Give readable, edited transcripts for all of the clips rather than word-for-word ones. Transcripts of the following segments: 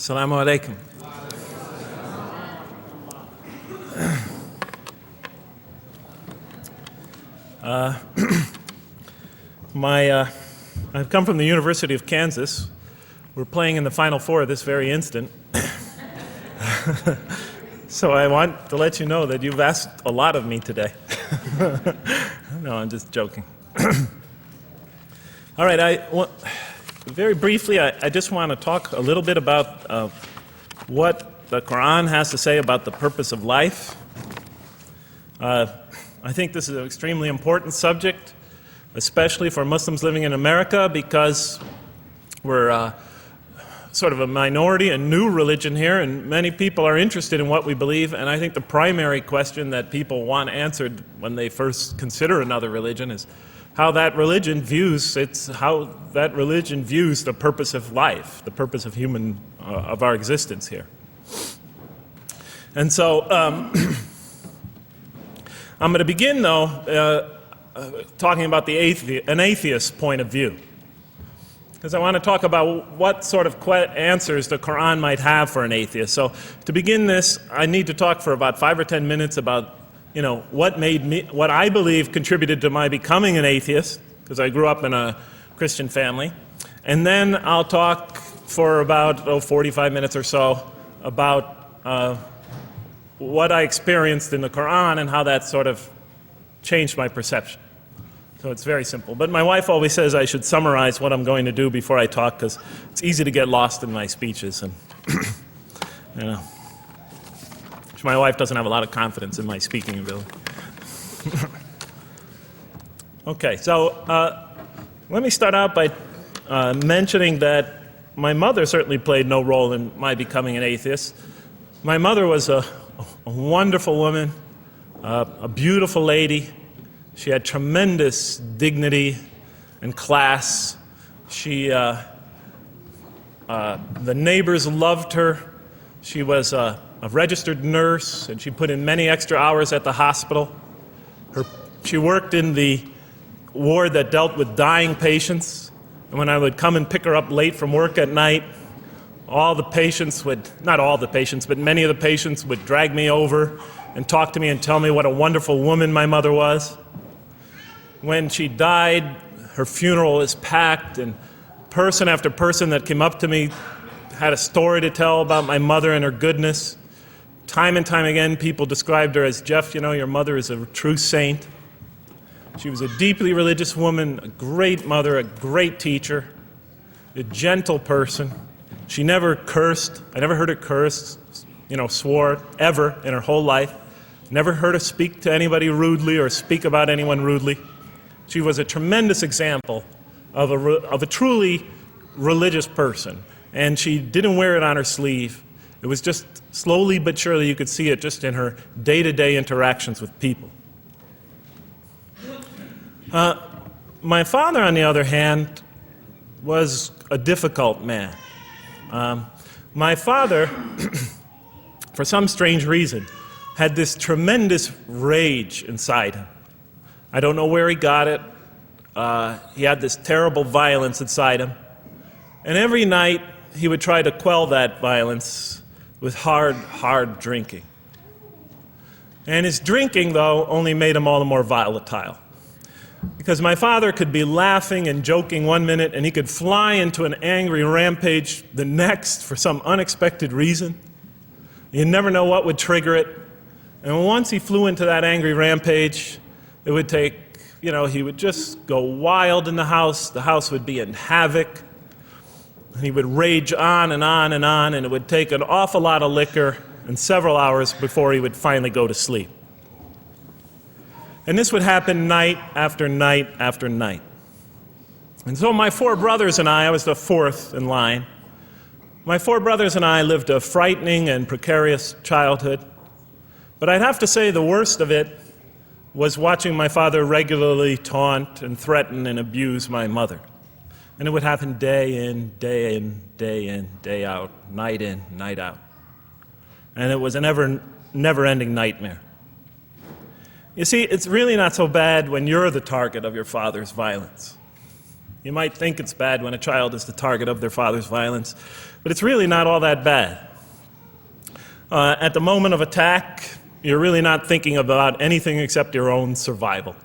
Assalamu alaikum. I've come from the University of Kansas. We're playing in the Final Four this very instant. So I want to let you know that you've asked a lot of me today. No, I'm just joking. All right, very briefly, I just want to talk a little bit about what the Qur'an has to say about the purpose of life. I think this is an extremely important subject, especially for Muslims living in America, because we're sort of a minority, a new religion here, and many people are interested in what we believe. And I think the primary question that people want answered when they first consider another religion is how that religion views the purpose of life, the purpose of of our existence here. And so I'm going to begin, though, talking about an atheist point of view, because I want to talk about what sort of answers the Qur'an might have for an atheist. So to begin this, I need to talk for about 5 or 10 minutes about what I believe contributed to my becoming an atheist, because I grew up in a Christian family. And then I'll talk for about 45 minutes or so about what I experienced in the Qur'an and how that sort of changed my perception. So it's very simple. But my wife always says I should summarize what I'm going to do before I talk, because it's easy to get lost in my speeches. And my wife doesn't have a lot of confidence in my speaking ability. Okay, so let me start out by mentioning that my mother certainly played no role in my becoming an atheist. My mother was a wonderful woman, a beautiful lady. She had tremendous dignity and class. The neighbors loved her. She was a registered nurse, and she put in many extra hours at the hospital. She worked in the ward that dealt with dying patients, and when I would come and pick her up late from work at night, not all the patients, but many of the patients would drag me over and talk to me and tell me what a wonderful woman my mother was. When she died, her funeral was packed, and person after person that came up to me had a story to tell about my mother and her goodness. Time and time again, people described her as, "Jeff, your mother is a true saint." She was a deeply religious woman, a great mother, a great teacher, a gentle person. She never cursed. I never heard her curse, swore, ever in her whole life. Never heard her speak to anybody rudely or speak about anyone rudely. She was a tremendous example of a truly religious person, and she didn't wear it on her sleeve. It was just slowly but surely you could see it just in her day-to-day interactions with people. My father, on the other hand, was a difficult man. My father, for some strange reason, had this tremendous rage inside him. I don't know where he got it. He had this terrible violence inside him. And every night he would try to quell that violence with hard drinking. And his drinking, though, only made him all the more volatile. Because my father could be laughing and joking one minute, and he could fly into an angry rampage the next for some unexpected reason. You never know what would trigger it. And once he flew into that angry rampage, it would take, he would just go wild in the house would be in havoc, and he would rage on and on and on, and it would take an awful lot of liquor and several hours before he would finally go to sleep. And this would happen night after night after night. And so my 4 brothers and I was the 4th in line. My 4 brothers and I lived a frightening and precarious childhood. But I'd have to say the worst of it was watching my father regularly taunt and threaten and abuse my mother. And it would happen day in, day in, day in, day out, night in, night out. And it was a never-ending nightmare. You see, it's really not so bad when you're the target of your father's violence. You might think it's bad when a child is the target of their father's violence, but it's really not all that bad. At the moment of attack, you're really not thinking about anything except your own survival.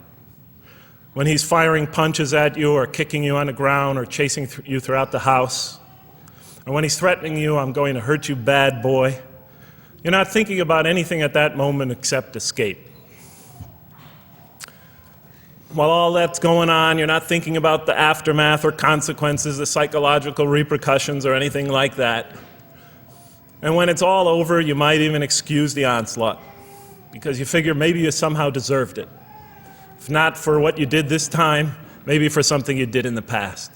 When he's firing punches at you or kicking you on the ground or chasing you throughout the house, or when he's threatening you, "I'm going to hurt you, bad boy," you're not thinking about anything at that moment except escape. While all that's going on, you're not thinking about the aftermath or consequences, the psychological repercussions or anything like that. And when it's all over, you might even excuse the onslaught because you figure maybe you somehow deserved it. If not for what you did this time, maybe for something you did in the past.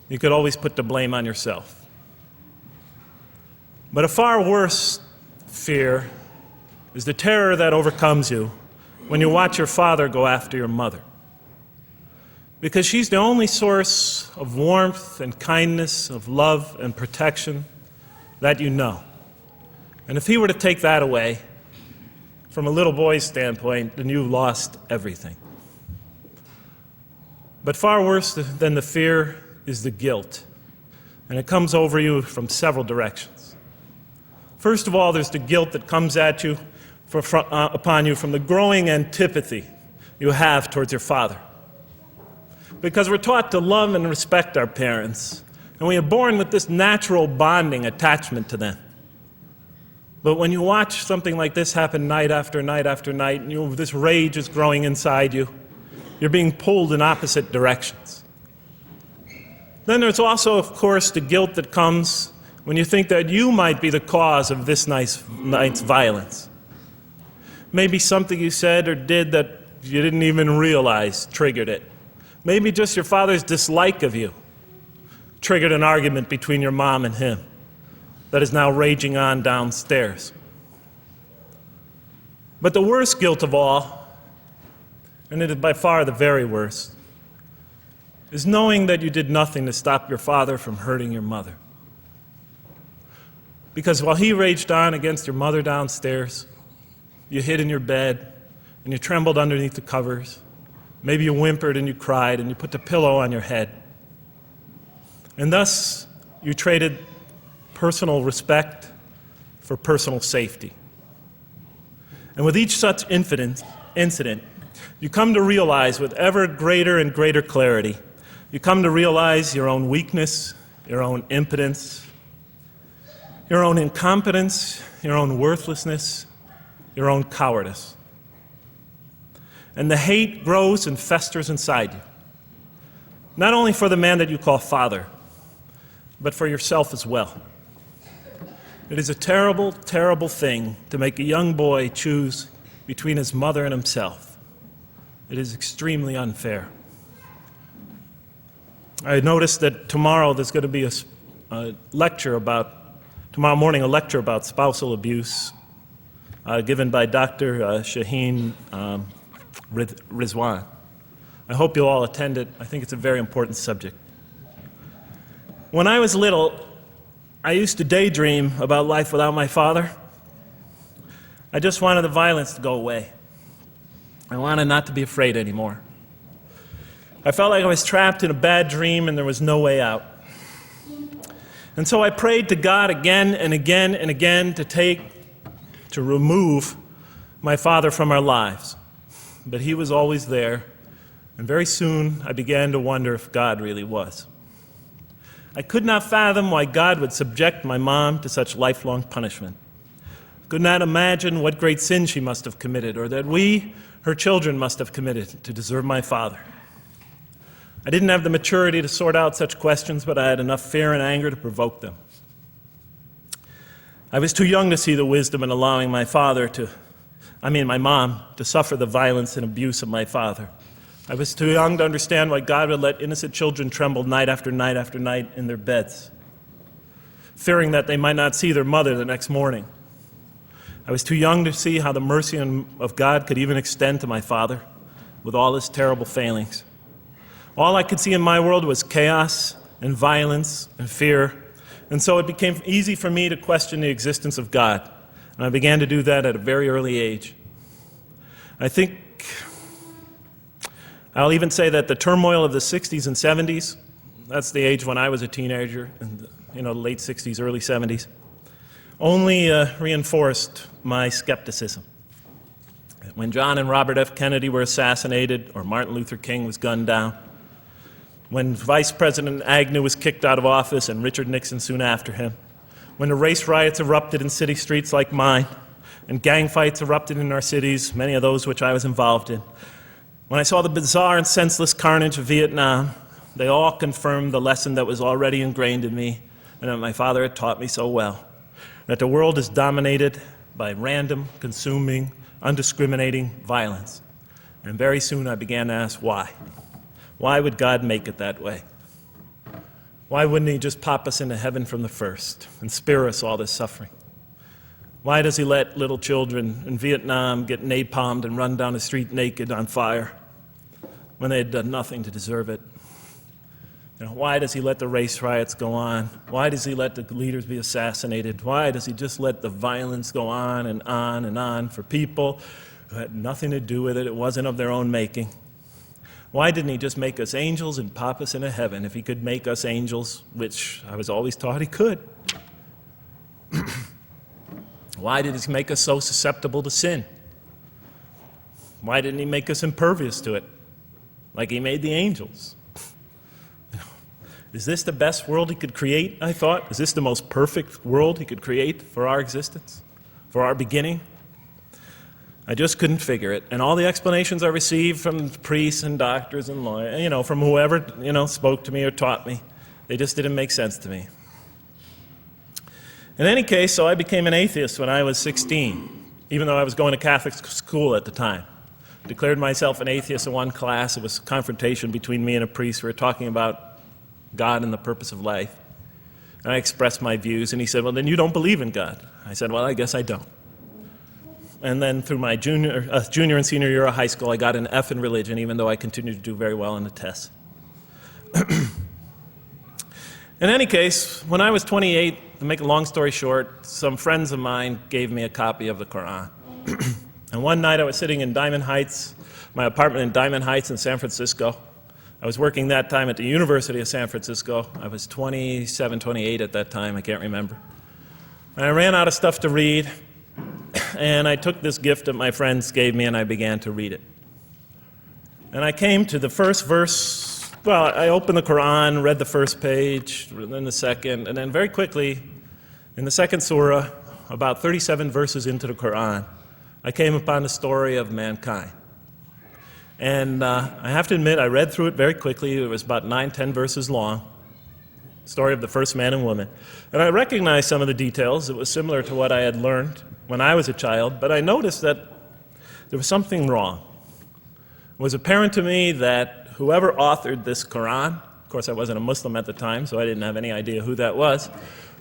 You could always put the blame on yourself. But a far worse fear is the terror that overcomes you when you watch your father go after your mother. Because she's the only source of warmth and kindness, of love and protection that you know. And if he were to take that away, from a little boy's standpoint, then you've lost everything. But far worse than the fear is the guilt. And it comes over you from several directions. First of all, there's the guilt that comes at you upon you from the growing antipathy you have towards your father. Because we're taught to love and respect our parents, and we are born with this natural bonding attachment to them. But when you watch something like this happen night after night after night, and this rage is growing inside you, you're being pulled in opposite directions. Then there's also, of course, the guilt that comes when you think that you might be the cause of this night's violence. Maybe something you said or did that you didn't even realize triggered it. Maybe just your father's dislike of you triggered an argument between your mom and him that is now raging on downstairs. But the worst guilt of all, and it is by far the very worst, is knowing that you did nothing to stop your father from hurting your mother. Because while he raged on against your mother downstairs, you hid in your bed and you trembled underneath the covers. Maybe you whimpered and you cried and you put the pillow on your head. And thus, you traded personal respect for personal safety. And with each such incident, you come to realize with ever greater and greater clarity, you come to realize your own weakness, your own impotence, your own incompetence, your own worthlessness, your own cowardice. And the hate grows and festers inside you, not only for the man that you call father, but for yourself as well. It is a terrible, terrible thing to make a young boy choose between his mother and himself. It is extremely unfair. I noticed that tomorrow there's going to be tomorrow morning a lecture about spousal abuse given by Dr. Shaheen Rizwan. I hope you'll all attend it. I think it's a very important subject. When I was little, I used to daydream about life without my father. I just wanted the violence to go away. I wanted not to be afraid anymore. I felt like I was trapped in a bad dream and there was no way out. And so I prayed to God again and again and again to remove my father from our lives. But he was always there, and very soon I began to wonder if God really was. I could not fathom why God would subject my mom to such lifelong punishment. I could not imagine what great sin she must have committed, or that we, her children, must have committed to deserve my father. I didn't have the maturity to sort out such questions, but I had enough fear and anger to provoke them. I was too young to see the wisdom in allowing my mom to suffer the violence and abuse of my father. I was too young to understand why God would let innocent children tremble night after night after night in their beds, fearing that they might not see their mother the next morning. I was too young to see how the mercy of God could even extend to my father with all his terrible failings. All I could see in my world was chaos and violence and fear, and so it became easy for me to question the existence of God. And I began to do that at a very early age. I'll even say that the turmoil of the 60s and 70s That's the age when I was a teenager in the late 60s, early 70s. Only reinforced my skepticism. When John and Robert F. Kennedy were assassinated, or Martin Luther King was gunned down, when Vice President Agnew was kicked out of office and Richard Nixon soon after him, when the race riots erupted in city streets like mine, and gang fights erupted in our cities, many of those which I was involved in, when I saw the bizarre and senseless carnage of Vietnam, they all confirmed the lesson that was already ingrained in me and that my father had taught me so well, that the world is dominated by random, consuming, undiscriminating violence. And very soon I began to ask why. Why would God make it that way? Why wouldn't he just pop us into heaven from the first and spare us all this suffering? Why does he let little children in Vietnam get napalmed and run down the street naked on fire when they had done nothing to deserve it? Why does he let the race riots go on? Why does he let the leaders be assassinated? Why does he just let the violence go on and on and on for people who had nothing to do with it? It wasn't of their own making. Why didn't he just make us angels and pop us into heaven if he could make us angels, which I was always taught he could? Why did he make us so susceptible to sin? Why didn't he make us impervious to it, like he made the angels? Is this the best world he could create, I thought? Is this the most perfect world he could create for our existence, for our beginning? I just couldn't figure it. And all the explanations I received from priests and doctors and lawyers, from whoever, spoke to me or taught me, they just didn't make sense to me. In any case, so I became an atheist when I was 16, even though I was going to Catholic school at the time. Declared myself an atheist in one class. It was a confrontation between me and a priest. We were talking about God and the purpose of life. And I expressed my views, and he said, well, then you don't believe in God. I said, well, I guess I don't. And then through my junior and senior year of high school, I got an F in religion, even though I continued to do very well in the tests. In any case, when I was 28, to make a long story short, some friends of mine gave me a copy of the Qur'an. And one night I was sitting in Diamond Heights, my apartment in Diamond Heights in San Francisco. I was working that time at the University of San Francisco. I was 27, 28 at that time, I can't remember. And I ran out of stuff to read, and I took this gift that my friends gave me and I began to read it. And I came to the first verse. Well, I opened the Quran, read the first page, then the second, and then very quickly, in the second surah, about 37 verses into the Quran, I came upon the story of mankind. And I have to admit, I read through it very quickly. It was about 9, 10 verses long, story of the first man and woman. And I recognized some of the details. It was similar to what I had learned when I was a child, but I noticed that there was something wrong. It was apparent to me that whoever authored this Quran, of course I wasn't a Muslim at the time, so I didn't have any idea who that was,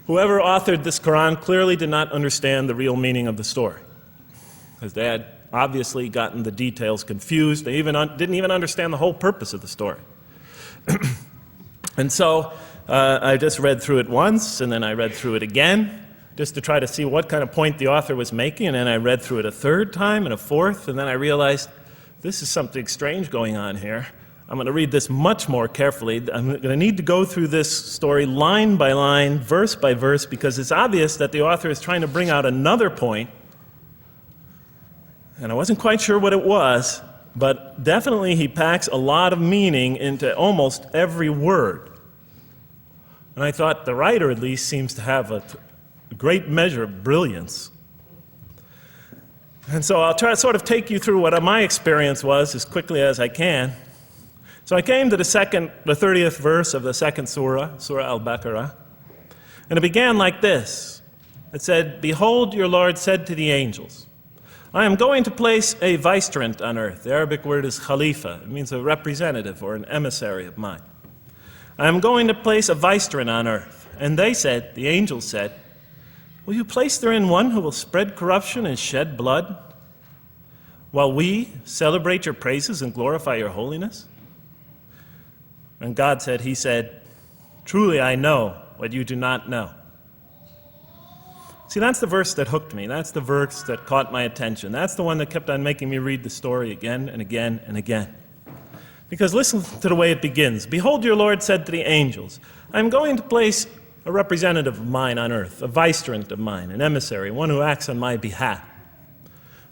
whoever authored this Quran clearly did not understand the real meaning of the story, because they had obviously gotten the details confused. They didn't even understand the whole purpose of the story. And so I just read through it once, and then I read through it again, just to try to see what kind of point the author was making, and then I read through it a third time and a fourth, and then I realized this is something strange going on here. I'm going to read this much more carefully. I'm going to need to go through this story line by line, verse by verse, because it's obvious that the author is trying to bring out another point. And I wasn't quite sure what it was, but definitely he packs a lot of meaning into almost every word. And I thought the writer at least seems to have a great measure of brilliance. And so I'll try to sort of take you through what my experience was as quickly as I can. So I came to the 30th verse of the second surah, Surah Al-Baqarah, and it began like this. It said, "Behold, your Lord said to the angels, I am going to place a vicegerent on earth." The Arabic word is khalifa. It means a representative or an emissary of mine. "I am going to place a vicegerent on earth." And they said, the angels said, "Will you place therein one who will spread corruption and shed blood, while we celebrate your praises and glorify your holiness?" And God said, he said, "Truly I know what you do not know." See, that's the verse that hooked me. That's the verse that caught my attention. That's the one that kept on making me read the story again and again and again. Because listen to the way it begins. Behold, your Lord said to the angels, I am going to place a representative of mine on earth, a vicegerent of mine, an emissary, one who acts on my behalf.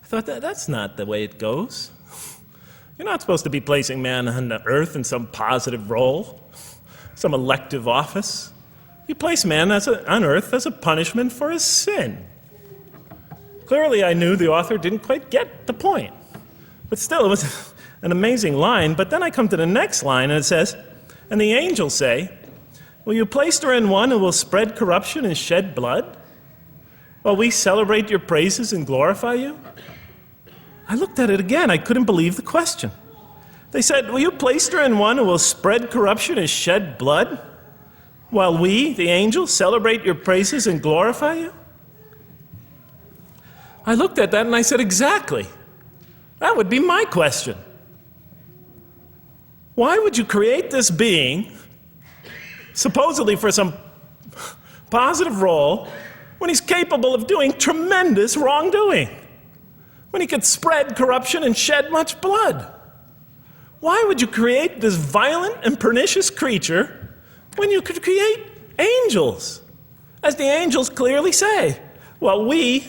I thought, that's not the way it goes. You're not supposed to be placing man on the earth in some positive role, some elective office. You place man on earth as a punishment for his sin. Clearly, I knew the author didn't quite get the point. But still, it was an amazing line. But then I come to the next line, and it says, and the angels say, will you place her in one who will spread corruption and shed blood, while we celebrate your praises and glorify you? I looked at it again. I couldn't believe the question. They said, will you place her in one who will spread corruption and shed blood, while we, the angels, celebrate your praises and glorify you? I looked at that and I said, exactly. That would be my question. Why would you create this being, supposedly for some positive role, when he's capable of doing tremendous wrongdoing? When he could spread corruption and shed much blood? Why would you create this violent and pernicious creature when you could create angels? As the angels clearly say, while we,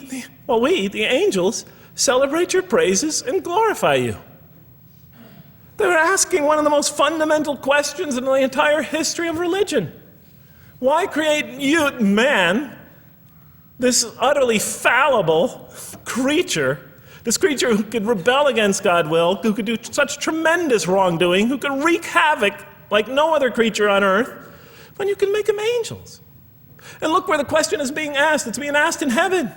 the angels, celebrate your praises and glorify you. They were asking one of the most fundamental questions in the entire history of religion. Why create you, man, this utterly fallible creature, this creature who could rebel against God's will, who could do such tremendous wrongdoing, who could wreak havoc like no other creature on earth, when you can make them angels? And look where the question is being asked. It's being asked in heaven.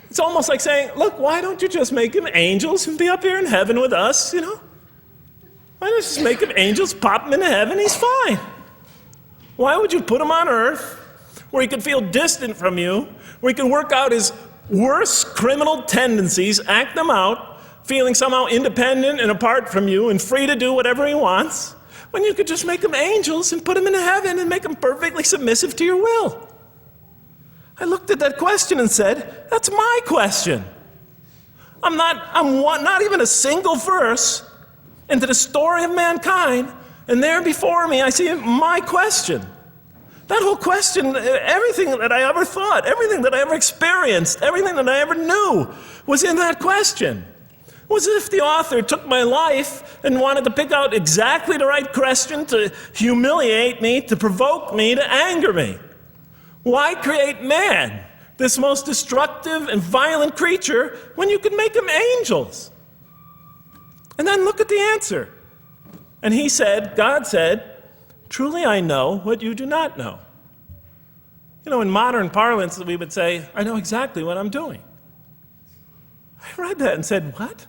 It's almost like saying, look, why don't you just make them angels and be up here in heaven with us, Why don't you just make them angels, pop them into heaven, he's fine. Why would you put him on earth where he could feel distant from you, where he can work out his worst criminal tendencies, act them out, feeling somehow independent and apart from you and free to do whatever he wants, when you could just make them angels and put them into heaven and make them perfectly submissive to your will? I looked at that question and said, that's my question. I'm not even a single verse into the story of mankind, and there before me I see my question. That whole question, everything that I ever thought, everything that I ever experienced, everything that I ever knew was in that question. It was as if the author took my life and wanted to pick out exactly the right question to humiliate me, to provoke me, to anger me. Why create man, this most destructive and violent creature, when you could make them angels? And then look at the answer. And he said, God said, truly I know what you do not know. In modern parlance, we would say, I know exactly what I'm doing. I read that and said, what?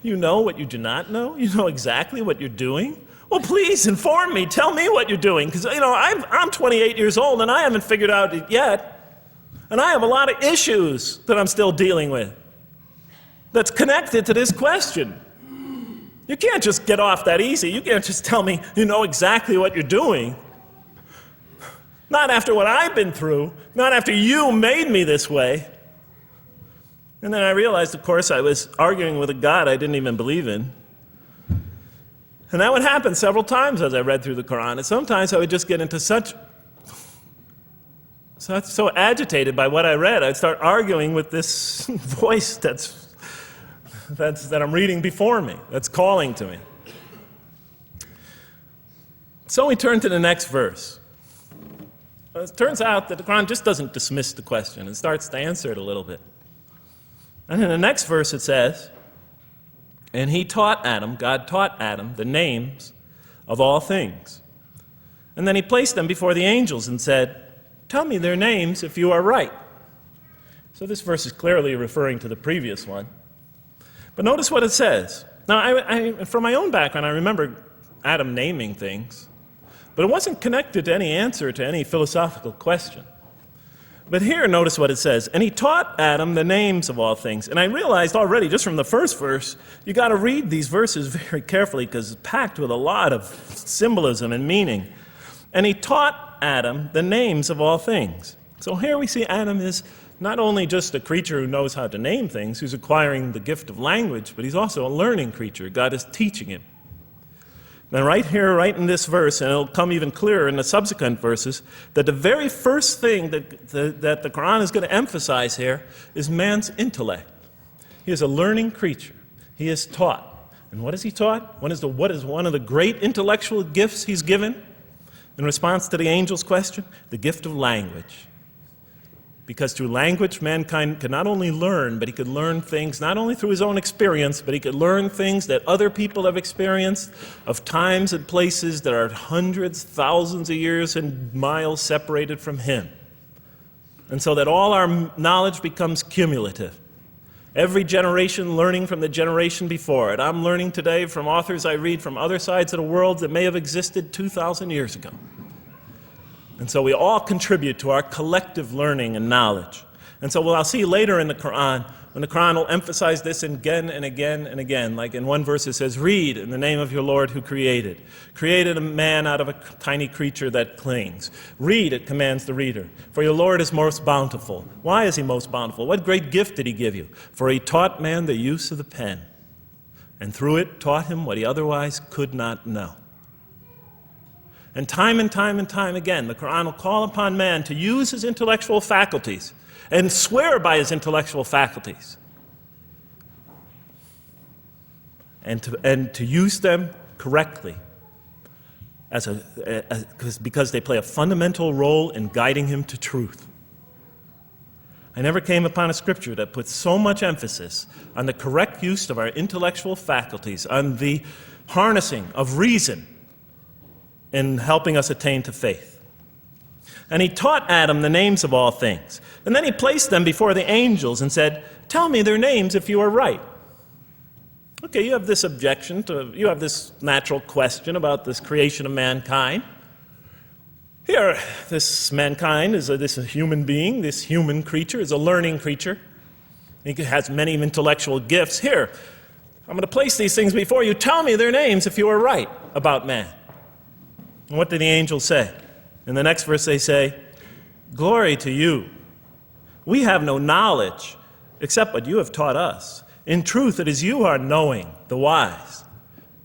You know what you do not know? You know exactly what you're doing? Well, please inform me. Tell me what you're doing. Because, I'm 28 years old and I haven't figured out it yet. And I have a lot of issues that I'm still dealing with that's connected to this question. You can't just get off that easy. You can't just tell me you know exactly what you're doing. Not after what I've been through. Not after you made me this way. And then I realized, of course, I was arguing with a God I didn't even believe in. And that would happen several times as I read through the Qur'an. And sometimes I would just get into so agitated by what I read, I'd start arguing with this voice that I'm reading before me, that's calling to me. So we turn to the next verse. It turns out that the Qur'an just doesn't dismiss the question. It starts to answer it a little bit. And in the next verse it says, and God taught Adam the names of all things. And then he placed them before the angels and said, tell me their names if you are right. So this verse is clearly referring to the previous one. But notice what it says. Now, from my own background, I remember Adam naming things, but it wasn't connected to any answer to any philosophical question. But here, notice what it says. And he taught Adam the names of all things. And I realized already, just from the first verse, you got to read these verses very carefully because it's packed with a lot of symbolism and meaning. And he taught Adam the names of all things. So here we see Adam is not only just a creature who knows how to name things, who's acquiring the gift of language, but he's also a learning creature. God is teaching him. Then right here, right in this verse, and it'll come even clearer in the subsequent verses, that the very first thing that the Qur'an is going to emphasize here is man's intellect. He is a learning creature. He is taught. And what is he taught? What is one of the great intellectual gifts he's given in response to the angel's question? The gift of language. Because through language, mankind can not only learn, but he could learn things not only through his own experience, but he could learn things that other people have experienced of times and places that are hundreds, thousands of years and miles separated from him. And so that all our knowledge becomes cumulative. Every generation learning from the generation before it. I'm learning today from authors I read from other sides of the world that may have existed 2,000 years ago. And so we all contribute to our collective learning and knowledge. And so I'll see later in the Qur'an, when the Qur'an will emphasize this again and again and again. Like in one verse it says, read in the name of your Lord who created. Created a man out of a tiny creature that clings. Read, it commands the reader. For your Lord is most bountiful. Why is he most bountiful? What great gift did he give you? For he taught man the use of the pen. And through it taught him what he otherwise could not know. And time again, the Qur'an will call upon man to use his intellectual faculties and swear by his intellectual faculties and to use them correctly because they play a fundamental role in guiding him to truth. I never came upon a scripture that puts so much emphasis on the correct use of our intellectual faculties, on the harnessing of reason in helping us attain to faith. And he taught Adam the names of all things. And then he placed them before the angels and said, tell me their names if you are right. Okay, you have this you have this natural question about this creation of mankind. Here, this mankind is a human being, this human creature is a learning creature. He has many intellectual gifts. Here, I'm going to place these things before you. Tell me their names if you are right about man. And what did the angels say? In the next verse they say, glory to you. We have no knowledge except what you have taught us. In truth, it is you who are knowing, the wise.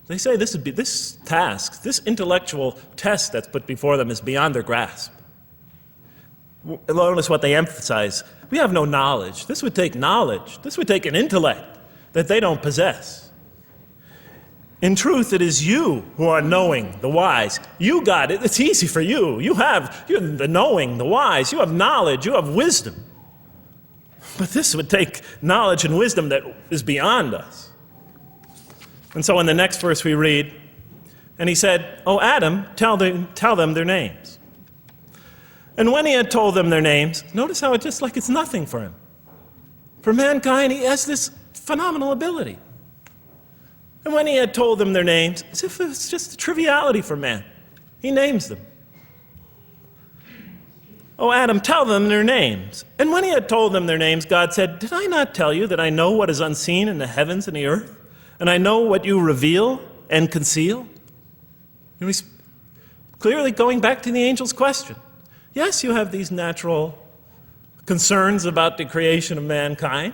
They say this task, this intellectual test that's put before them is beyond their grasp. Notice what they emphasize. We have no knowledge. This would take knowledge. This would take an intellect that they don't possess. In truth, it is you who are knowing, the wise. You got it. It's easy for you. You're the knowing, the wise. You have knowledge. You have wisdom. But this would take knowledge and wisdom that is beyond us. And so in the next verse we read, and he said, "O Adam, tell them their names." And when he had told them their names, notice how it's just like it's nothing for him. For mankind, he has this phenomenal ability. And when he had told them their names, as if it's just a triviality for man, he names them. "O Adam, tell them their names." And when he had told them their names, God said, "Did I not tell you that I know what is unseen in the heavens and the earth? And I know what you reveal and conceal?" And he's clearly going back to the angel's question. Yes, you have these natural concerns about the creation of mankind.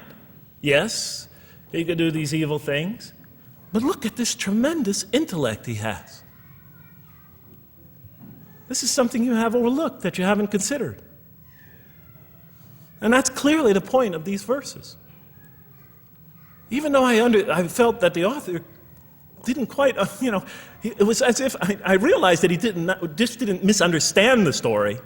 Yes, he could do these evil things. But look at this tremendous intellect he has. This is something you have overlooked that you haven't considered. And that's clearly the point of these verses. Even though I felt that the author didn't quite, it was as if I realized that he didn't misunderstand the story.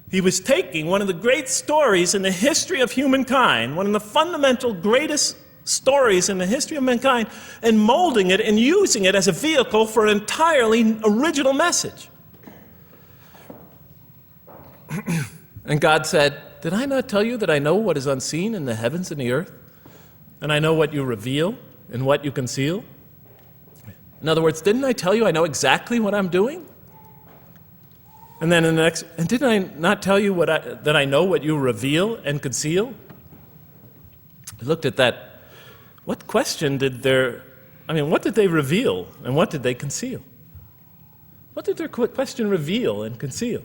He was taking one of the great stories in the history of humankind, one of the fundamental greatest stories in the history of mankind, and molding it and using it as a vehicle for an entirely original message. And God said, "Did I not tell you that I know what is unseen in the heavens and the earth? And I know what you reveal and what you conceal?" In other words, didn't I tell you I know exactly what I'm doing? And then in the next, and didn't I not tell you that I know what you reveal and conceal? I looked at that. What question what did they reveal and what did they conceal? What did their question reveal and conceal?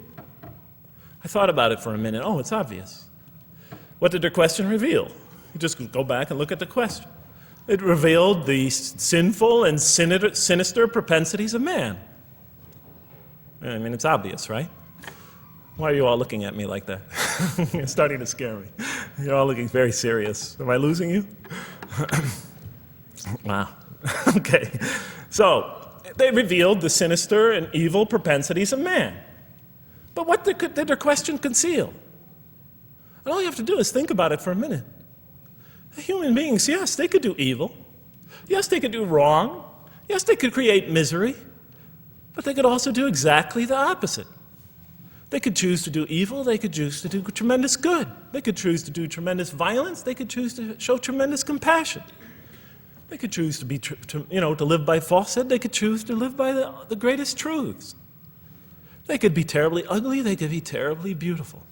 I thought about it for a minute. Oh, it's obvious. What did their question reveal? You just go back and look at the question. It revealed the sinful and sinister propensities of man. I mean, it's obvious, right? Why are you all looking at me like that? You're starting to scare me. You're all looking very serious. Am I losing you? Wow. Okay. So, they revealed the sinister and evil propensities of man. But what did their question conceal? And all you have to do is think about it for a minute. Human beings, yes, they could do evil. Yes, they could do wrong. Yes, they could create misery. But they could also do exactly the opposite. They could choose to do evil. They could choose to do tremendous good. They could choose to do tremendous violence. They could choose to show tremendous compassion. They could choose to live by falsehood. They could choose to live by the greatest truths. They could be terribly ugly. They could be terribly beautiful.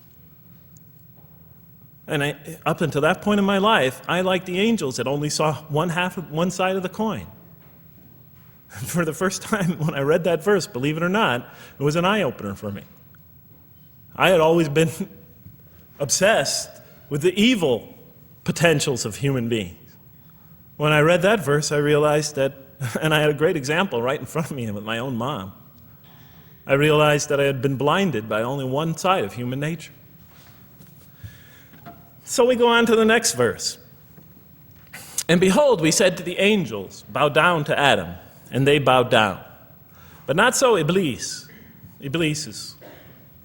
And up until that point in my life, I, like the angels, that only saw one side of the coin. For the first time when I read that verse, believe it or not, it was an eye-opener for me. I had always been obsessed with the evil potentials of human beings. When I read that verse, I realized that, and I had a great example right in front of me with my own mom, I realized that I had been blinded by only one side of human nature. So we go on to the next verse. And behold, we said to the angels, bow down to Adam, and they bowed down. But not so Iblis. Iblis is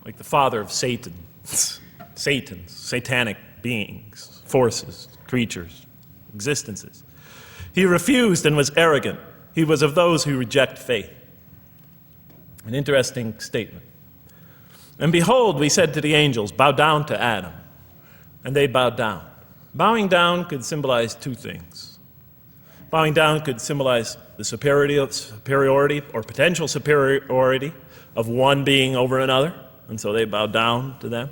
like the father of Satan. Satans, satanic beings, forces, creatures, existences. He refused and was arrogant. He was of those who reject faith. An interesting statement. And behold, we said to the angels, bow down to Adam. And they bowed down. Bowing down could symbolize two things. Bowing down could symbolize the superiority or potential superiority of one being over another, and so they bowed down to them.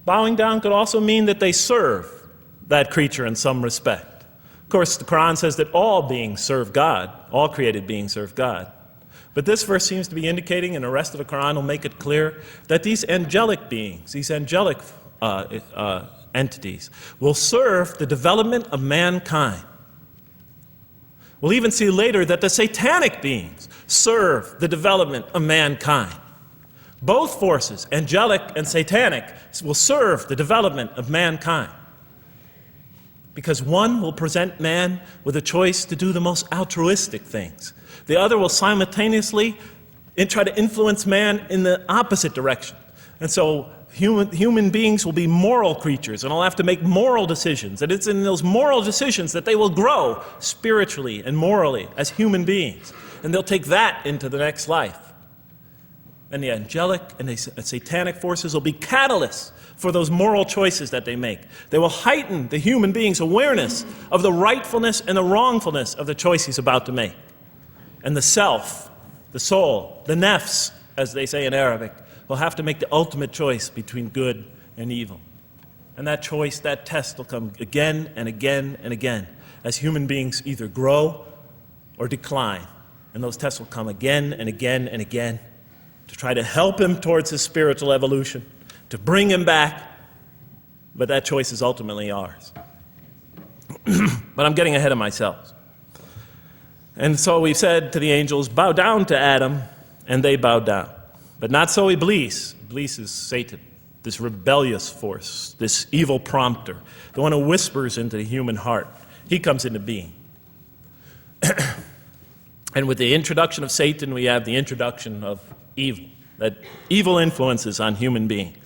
Bowing down could also mean that they serve that creature in some respect. Of course, the Qur'an says that all beings serve God, all created beings serve God. But this verse seems to be indicating, and the rest of the Qur'an will make it clear, that these angelic beings, these angelic entities, will serve the development of mankind. We'll even see later that the satanic beings serve the development of mankind. Both forces, angelic and satanic, will serve the development of mankind. Because one will present man with a choice to do the most altruistic things. The other will simultaneously try to influence man in the opposite direction. And so human beings will be moral creatures, and will have to make moral decisions. And it's in those moral decisions that they will grow spiritually and morally as human beings. And they'll take that into the next life. And the angelic and the satanic forces will be catalysts for those moral choices that they make. They will heighten the human being's awareness of the rightfulness and the wrongfulness of the choice he's about to make. And the self, the soul, the nafs, as they say in Arabic, will have to make the ultimate choice between good and evil. And that choice, that test will come again and again and again as human beings either grow or decline. And those tests will come again and again and again to try to help him towards his spiritual evolution, to bring him back. But that choice is ultimately ours. But I'm getting ahead of myself. And so we said to the angels, bow down to Adam, and they bowed down. But not so Iblis. Iblis is Satan, this rebellious force, this evil prompter, the one who whispers into the human heart. He comes into being. And with the introduction of Satan, we have the introduction of evil, that evil influences on human beings.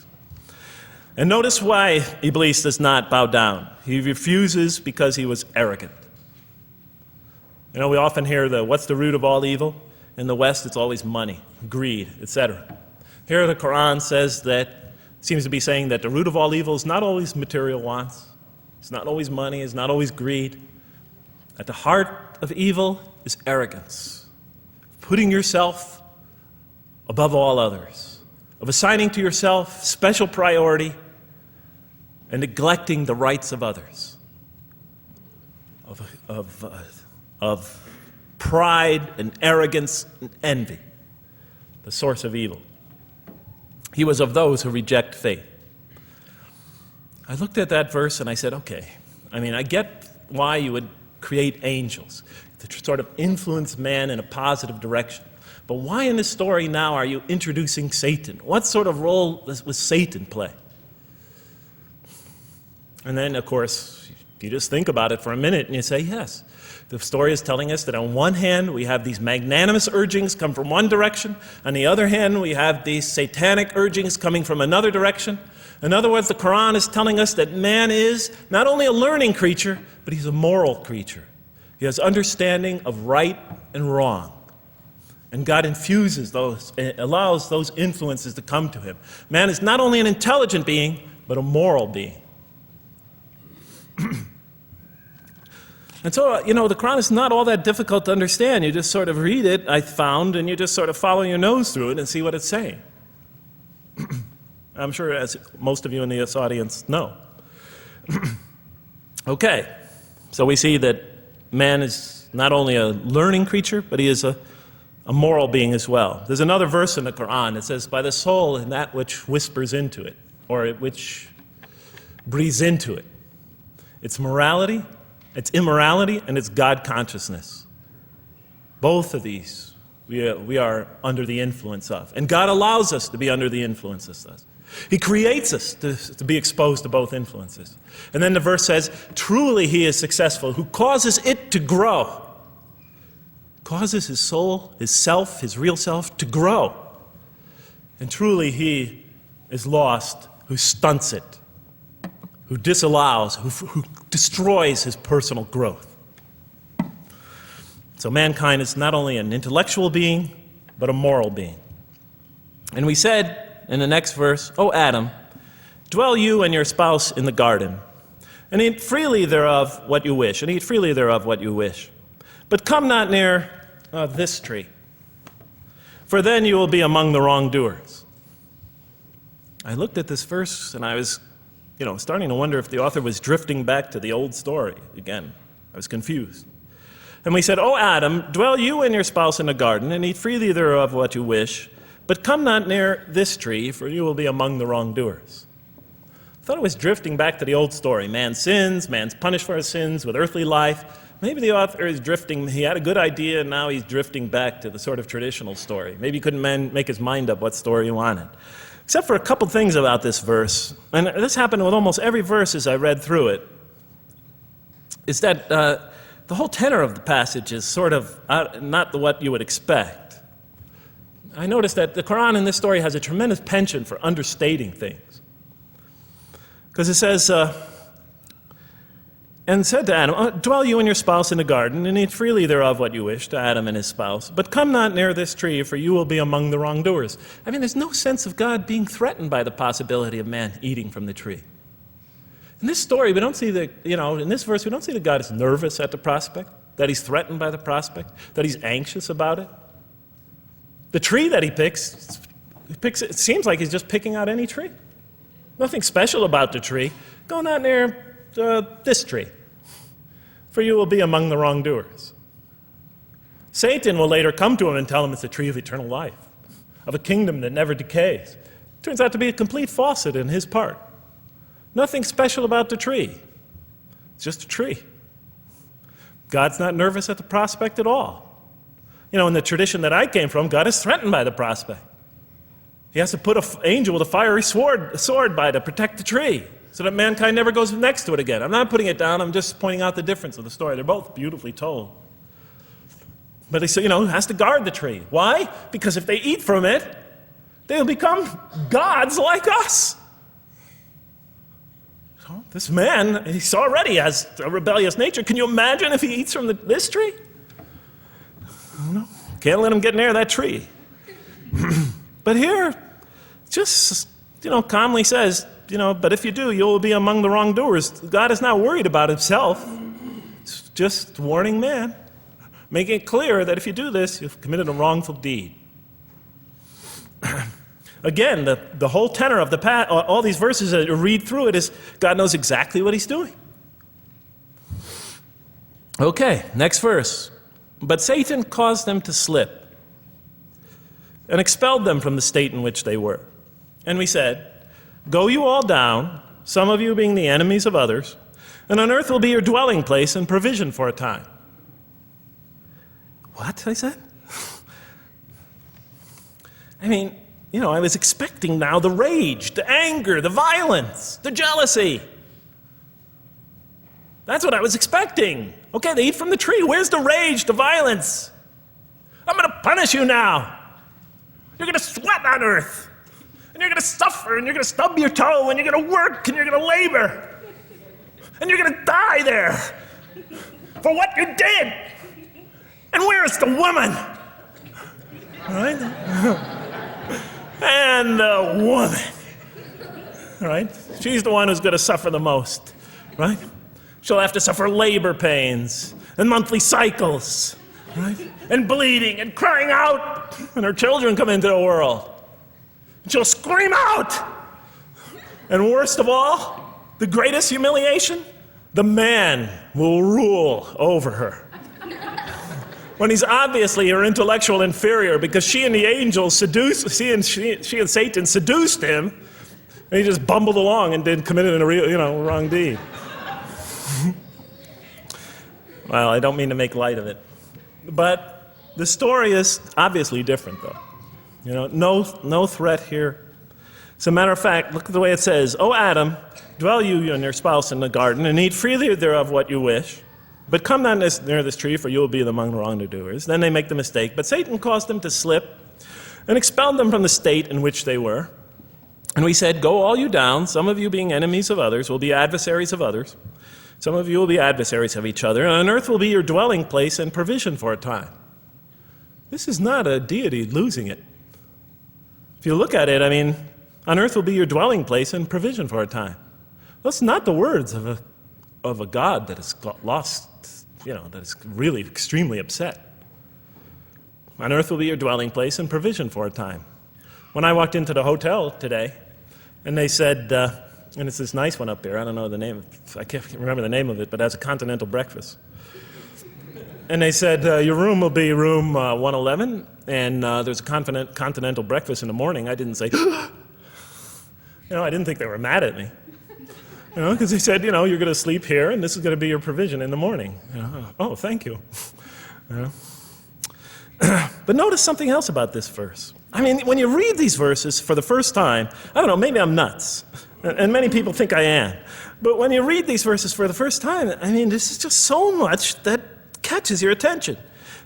And notice why Iblis does not bow down. He refuses because he was arrogant. You know, we often hear what's the root of all evil? In the West, it's always money, greed, etc. Here the Qur'an says that, seems to be saying that the root of all evil is not always material wants. It's not always money, it's not always greed. At the heart of evil is arrogance, putting yourself above all others, of assigning to yourself special priority and neglecting the rights of others, of pride and arrogance and envy, the source of evil. He was of those who reject faith. I looked at that verse and I said, okay, I mean, I get why you would create angels, to sort of influence man in a positive direction. But why in this story now are you introducing Satan? What sort of role was Satan play? And then, of course, you just think about it for a minute and you say, yes. The story is telling us that on one hand, we have these magnanimous urgings come from one direction. On the other hand, we have these satanic urgings coming from another direction. In other words, the Qur'an is telling us that man is not only a learning creature, but he's a moral creature. He has understanding of right and wrong. And God infuses those, allows those influences to come to him. Man is not only an intelligent being, but a moral being. And so, the Qur'an is not all that difficult to understand. You just sort of read it, I found, and you just sort of follow your nose through it and see what it's saying. I'm sure, as most of you in this audience know. Okay, so we see that man is not only a learning creature, but he is a moral being as well. There's another verse in the Qur'an that says, by the soul and that which whispers into it, or which breathes into it. It's morality, it's immorality, and it's God consciousness. Both of these we are under the influence of. And God allows us to be under the influences of. He creates us to be exposed to both influences. And then the verse says, truly he is successful, who causes it to grow. Causes his soul, his self, his real self to grow. And truly he is lost, who stunts it, who disallows, who destroys his personal growth. So mankind is not only an intellectual being, but a moral being. And we said in the next verse, O Adam, dwell you and your spouse in the garden, and eat freely thereof what you wish, and eat freely thereof what you wish. But come not near this tree, for then you will be among the wrongdoers. I looked at this verse and I was starting to wonder if the author was drifting back to the old story again. I was confused. And we said, O Adam, dwell you and your spouse in the garden, and eat freely thereof what you wish, but come not near this tree, for you will be among the wrongdoers. I thought it was drifting back to the old story. Man sins, man's punished for his sins with earthly life. Maybe the author is drifting, he had a good idea, and now he's drifting back to the sort of traditional story. Maybe he couldn't make his mind up what story he wanted. Except for a couple things about this verse, and this happened with almost every verse as I read through it, is that the whole tenor of the passage is sort of not what you would expect. I noticed that the Qur'an in this story has a tremendous penchant for understating things. Because it says, and said to Adam, dwell you and your spouse in the garden, and eat freely thereof what you wish, to Adam and his spouse. But come not near this tree, for you will be among the wrongdoers. I mean, there's no sense of God being threatened by the possibility of man eating from the tree. In this story, we don't see in this verse, we don't see that God is nervous at the prospect, that he's threatened by the prospect, that he's anxious about it. The tree that he picks, it seems like he's just picking out any tree. Nothing special about the tree. Go not near this tree, for you will be among the wrongdoers. Satan will later come to him and tell him it's a tree of eternal life, of a kingdom that never decays. Turns out to be a complete falsehood in his part. Nothing special about the tree. It's just a tree. God's not nervous at the prospect at all. In the tradition that I came from, God is threatened by the prospect. He has to put an angel with a fiery sword by to protect the tree, so that mankind never goes next to it again. I'm not putting it down, I'm just pointing out the difference of the story. They're both beautifully told. But he has to guard the tree. Why? Because if they eat from it, they'll become gods like us. So this man, he already has a rebellious nature. Can you imagine if he eats from this tree? No, can't let him get near that tree. But here, just, calmly says, but if you do, you will be among the wrongdoers. God is not worried about himself. He's just warning man, making it clear that if you do this, you've committed a wrongful deed. Again, the whole tenor of all these verses that you read through it is God knows exactly what he's doing. Okay, next verse. But Satan caused them to slip and expelled them from the state in which they were. And we said, go you all down, some of you being the enemies of others, And on earth will be your dwelling place and provision for a time. What? I said. I mean, I was expecting now the rage, the anger, the violence, the jealousy. That's what I was expecting. Okay, they eat from the tree. Where's the rage, the violence? I'm going to punish you now. You're going to sweat on earth. And you're going to suffer, and you're going to stub your toe, and you're going to work, and you're going to labor. And you're going to die there for what you did. And where's the woman? Right? And the woman. Right? She's the one who's going to suffer the most. Right? She'll have to suffer labor pains and monthly cycles. Right? And bleeding and crying out when her children come into the world. And she'll scream out. And worst of all, the greatest humiliation, the man will rule over her. When he's obviously her intellectual inferior because she and the angels she and Satan seduced him, and he just bumbled along and committed a real, wrong deed. Well, I don't mean to make light of it. But the story is obviously different, though. No threat here. As a matter of fact, look at the way it says, "O Adam, dwell you and your spouse in the garden, and eat freely thereof what you wish. But come not near this tree, for you will be among the wrongdoers." Then they make the mistake. But Satan caused them to slip and expelled them from the state in which they were. And we said, "Go all you down, some of you being enemies of others, will be adversaries of others. Some of you will be adversaries of each other, and on earth will be your dwelling place and provision for a time." This is not a deity losing it. If you look at it, on earth will be your dwelling place and provision for a time. That's not the words of a God that has lost, that is really extremely upset. On earth will be your dwelling place and provision for a time. When I walked into the hotel today, and they said, and it's this nice one up there, I don't know the name, I can't remember the name of it, but it has a continental breakfast. And they said, your room will be room 111, and there's a continental breakfast in the morning. I didn't say, I didn't think they were mad at me. Because they said, you're going to sleep here, and this is going to be your provision in the morning. Oh, thank you. But notice something else about this verse. When you read these verses for the first time, I don't know, maybe I'm nuts, and many people think I am. But when you read these verses for the first time, this is just so much that catches your attention.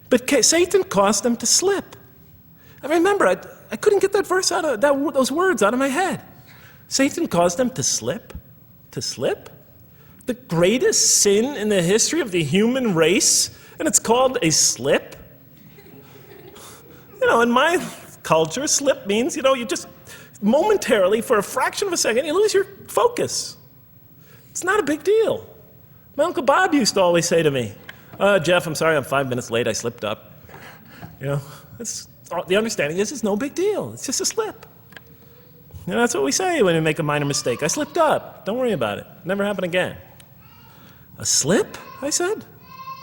But Satan caused them to slip. I remember, I couldn't get that verse out of those words out of my head. Satan caused them to slip. To slip? The greatest sin in the history of the human race, and it's called a slip? In my culture, slip means, you just momentarily, for a fraction of a second, you lose your focus. It's not a big deal. My Uncle Bob used to always say to me, Jeff, I'm sorry I'm 5 minutes late, I slipped up. The understanding is it's no big deal. It's just a slip. That's what we say when we make a minor mistake. I slipped up. Don't worry about it. Never happen again. A slip, I said?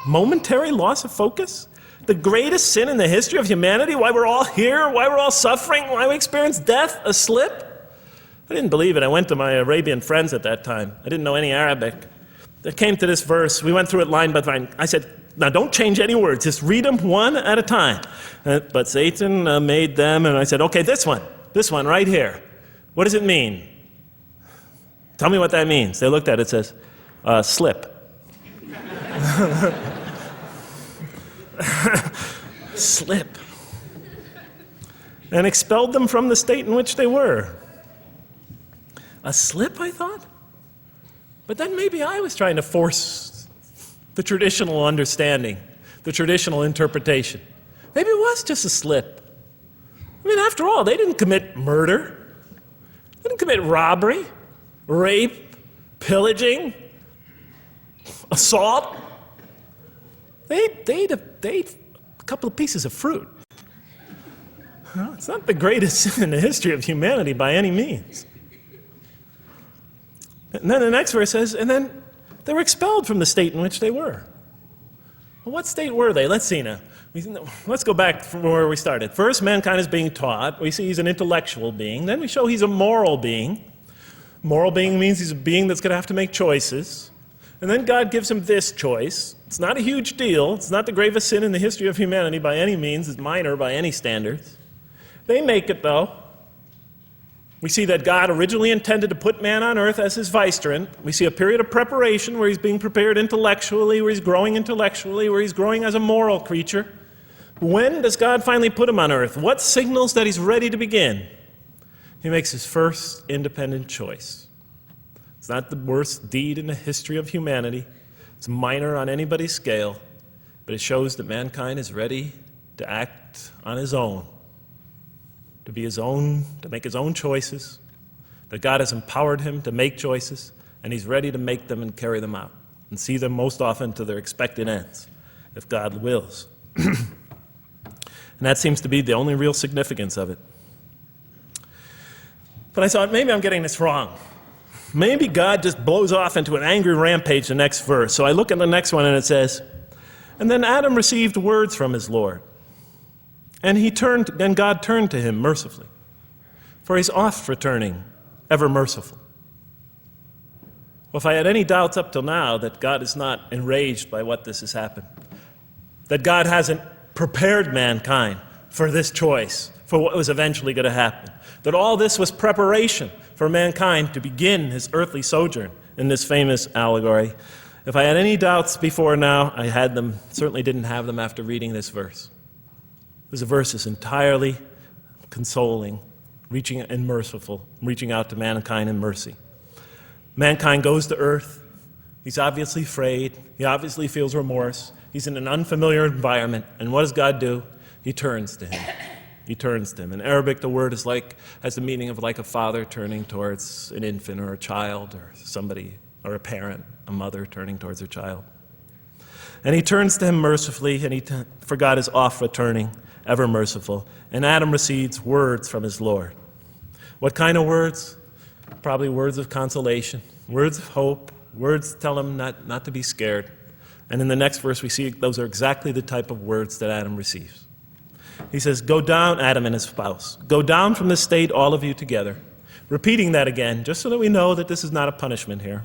Momentary loss of focus? The greatest sin in the history of humanity? Why we're all here? Why we're all suffering? Why we experience death? A slip? I didn't believe it. I went to my Arabian friends at that time. I didn't know any Arabic. They came to this verse. We went through it line by line. I said, now don't change any words. Just read them one at a time. But Satan made them, and I said, okay, this one right here. What does it mean? Tell me what that means. They looked at it, it says, slip. Slip. And expelled them from the state in which they were. A slip, I thought? But then maybe I was trying to force the traditional understanding, the traditional interpretation. Maybe it was just a slip. After all, they didn't commit murder. They didn't commit robbery, rape, pillaging, assault. They ate a couple of pieces of fruit. It's not the greatest sin in the history of humanity by any means. And then the next verse says, and then they were expelled from the state in which they were. Well, what state were they? Let's see now. Let's go back from where we started. First, mankind is being taught. We see he's an intellectual being. Then we show he's a moral being. Moral being means he's a being that's going to have to make choices. And then God gives him this choice. It's not a huge deal. It's not the gravest sin in the history of humanity by any means. It's minor by any standards. They make it, though. We see that God originally intended to put man on earth as his vicegerent. We see a period of preparation where he's being prepared intellectually, where he's growing as a moral creature. When does God finally put him on earth? What signals that he's ready to begin? He makes his first independent choice. It's not the worst deed in the history of humanity. It's minor on anybody's scale, but it shows that mankind is ready to act on his own, to be his own, to make his own choices, that God has empowered him to make choices, and he's ready to make them and carry them out, and see them most often to their expected ends, if God wills. And that seems to be the only real significance of it. But I thought, maybe I'm getting this wrong. Maybe God just blows off into an angry rampage the next verse. So I look at the next one and it says, and then Adam received words from his Lord. And God turned to him mercifully, for he's oft returning, ever merciful. Well, if I had any doubts up till now that God is not enraged by what this has happened, that God hasn't prepared mankind for this choice, for what was eventually going to happen, that all this was preparation for mankind to begin his earthly sojourn in this famous allegory. If I had any doubts before now, I had them, certainly didn't have them after reading this verse. This verse is entirely consoling, reaching and merciful, reaching out to mankind in mercy. Mankind goes to earth. He's obviously afraid. He obviously feels remorse. He's in an unfamiliar environment. And what does God do? He turns to him. He turns to him. In Arabic, the word has the meaning of like a father turning towards an infant or a child or somebody, or a parent, a mother turning towards her child. And he turns to him mercifully, and for God is oft returning, ever merciful. And Adam receives words from his Lord. What kind of words? Probably words of consolation, words of hope, words tell him not to be scared. And in the next verse, we see those are exactly the type of words that Adam receives. He says, go down, Adam and his spouse. Go down from this state, all of you together. Repeating that again, just so that we know that this is not a punishment here.